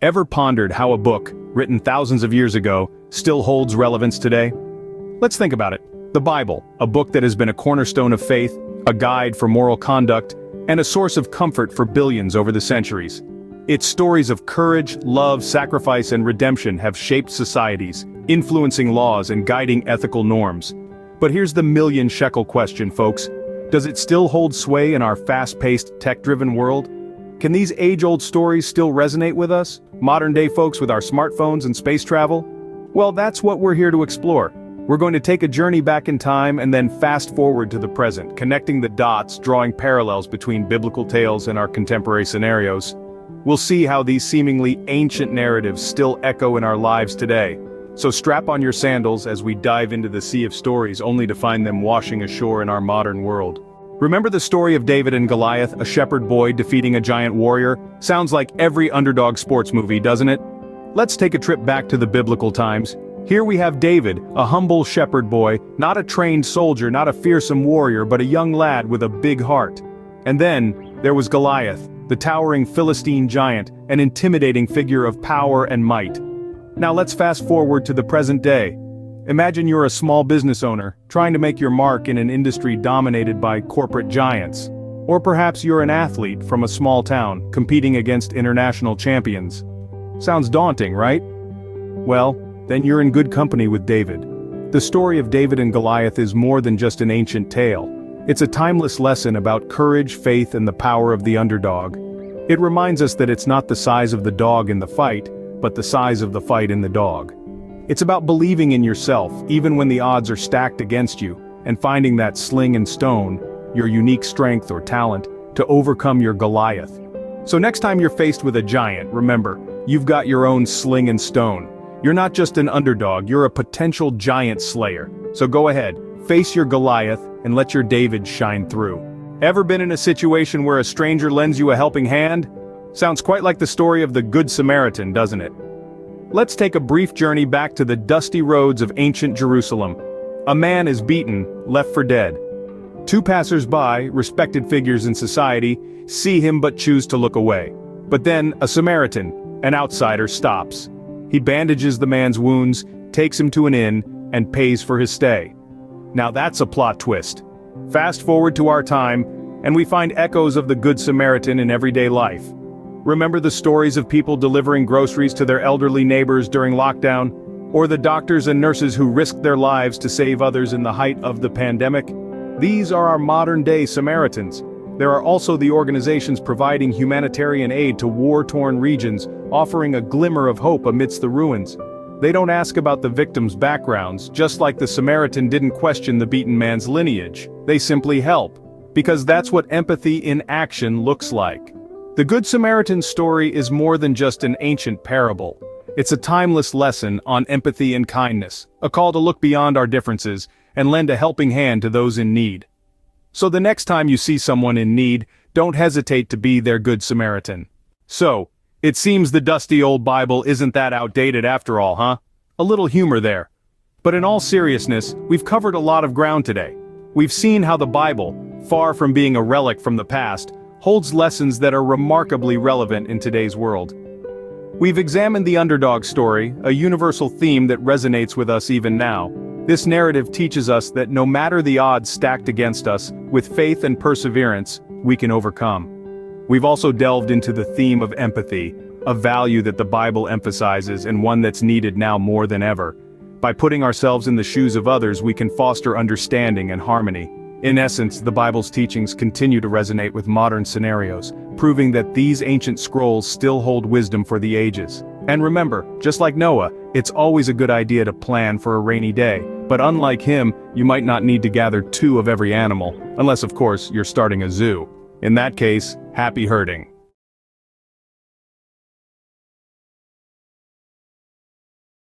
Ever pondered how a book, written thousands of years ago, still holds relevance today? Let's think about it. The Bible, a book that has been a cornerstone of faith, a guide for moral conduct, and a source of comfort for billions over the centuries. Its stories of courage, love, sacrifice, and redemption have shaped societies, influencing laws and guiding ethical norms. But here's the million-shekel question, folks. Does it still hold sway in our fast-paced, tech-driven world? Can these age-old stories still resonate with us, modern-day folks with our smartphones and space travel? Well, that's what we're here to explore. We're going to take a journey back in time and then fast-forward to the present, connecting the dots, drawing parallels between biblical tales and our contemporary scenarios. We'll see how these seemingly ancient narratives still echo in our lives today. So strap on your sandals as we dive into the sea of stories only to find them washing ashore in our modern world. Remember the story of David and Goliath, a shepherd boy defeating a giant warrior? Sounds like every underdog sports movie, doesn't it? Let's take a trip back to the biblical times. Here we have David, a humble shepherd boy, not a trained soldier, not a fearsome warrior, but a young lad with a big heart. And then, there was Goliath, the towering Philistine giant, an intimidating figure of power and might. Now let's fast forward to the present day. Imagine you're a small business owner, trying to make your mark in an industry dominated by corporate giants. Or perhaps you're an athlete from a small town, competing against international champions. Sounds daunting, right? Well, then you're in good company with David. The story of David and Goliath is more than just an ancient tale. It's a timeless lesson about courage, faith, and the power of the underdog. It reminds us that it's not the size of the dog in the fight, but the size of the fight in the dog. It's about believing in yourself, even when the odds are stacked against you, and finding that sling and stone, your unique strength or talent, to overcome your Goliath. So next time you're faced with a giant, remember, you've got your own sling and stone. You're not just an underdog, you're a potential giant slayer. So go ahead, face your Goliath, and let your David shine through. Ever been in a situation where a stranger lends you a helping hand? Sounds quite like the story of the Good Samaritan, doesn't it? Let's take a brief journey back to the dusty roads of ancient Jerusalem. A man is beaten, left for dead. Two passers-by, respected figures in society, see him but choose to look away. But then, a Samaritan, an outsider, stops. He bandages the man's wounds, takes him to an inn, and pays for his stay. Now that's a plot twist. Fast forward to our time, and we find echoes of the Good Samaritan in everyday life. Remember the stories of people delivering groceries to their elderly neighbors during lockdown? Or the doctors and nurses who risked their lives to save others in the height of the pandemic? These are our modern-day Samaritans. There are also the organizations providing humanitarian aid to war-torn regions, offering a glimmer of hope amidst the ruins. They don't ask about the victims' backgrounds, just like the Samaritan didn't question the beaten man's lineage. They simply help. Because that's what empathy in action looks like. The Good Samaritan story is more than just an ancient parable. It's a timeless lesson on empathy and kindness, a call to look beyond our differences and lend a helping hand to those in need. So the next time you see someone in need, don't hesitate to be their Good Samaritan. So, it seems the dusty old Bible isn't that outdated after all, huh? A little humor there. But in all seriousness, we've covered a lot of ground today. We've seen how the Bible, far from being a relic from the past, holds lessons that are remarkably relevant in today's world. We've examined the underdog story, a universal theme that resonates with us even now. This narrative teaches us that no matter the odds stacked against us, with faith and perseverance, we can overcome. We've also delved into the theme of empathy, a value that the Bible emphasizes and one that's needed now more than ever. By putting ourselves in the shoes of others, we can foster understanding and harmony. In essence, the Bible's teachings continue to resonate with modern scenarios, proving that these ancient scrolls still hold wisdom for the ages. And remember, just like Noah, it's always a good idea to plan for a rainy day. But unlike him, you might not need to gather 2 of every animal, unless of course you're starting a zoo. In that case, happy herding.